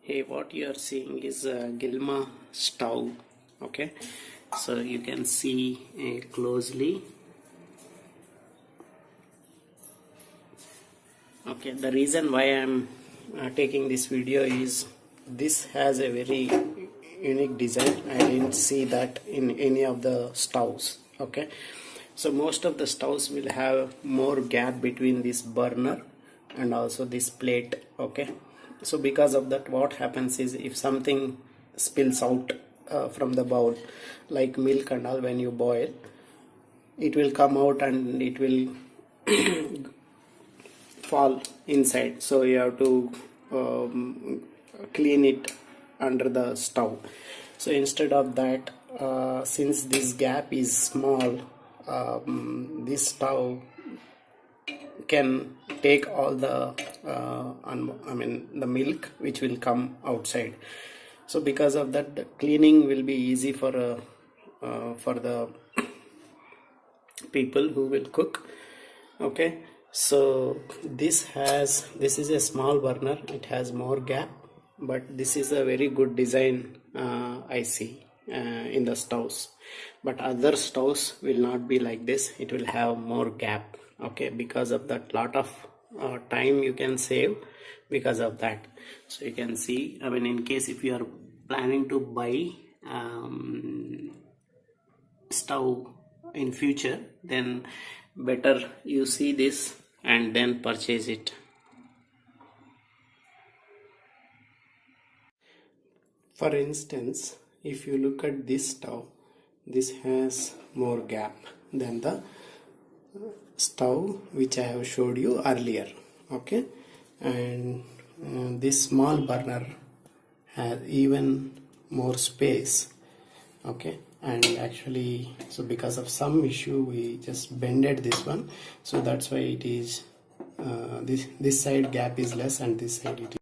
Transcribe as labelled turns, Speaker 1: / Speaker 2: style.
Speaker 1: Hey, what you are seeing is a Gilma stove. Okay, so you can see closely. Okay, the reason why I'm taking this video is this has a very unique design. I didn't see that in any of the stoves. Okay, so most of the stoves will have more gap between this burner and also this plate. Okay, so because of that, what happens is if something spills out from the bowl, like milk and all, when you boil, it will come out and it will fall inside, so you have to clean it under the stove. So instead of that, since this gap is small, this stove can take all the the milk which will come outside. So because of that, the cleaning will be easy for the people who will cook. Okay, so this is a small burner, it has more gap, but this is a very good design. I see in the stoves, but other stoves will not be like this, it will have more gap. Okay, because of that, lot of time you can save because of that. So you can see, in case if you are planning to buy stove in future, then better you see this and then purchase it. For instance, if you look at this stove, this has more gap than the stove which I have showed you earlier. Okay, and this small burner has even more space. Okay, and actually, so because of some issue we just bended this one, so that's why it is this side gap is less and this side it is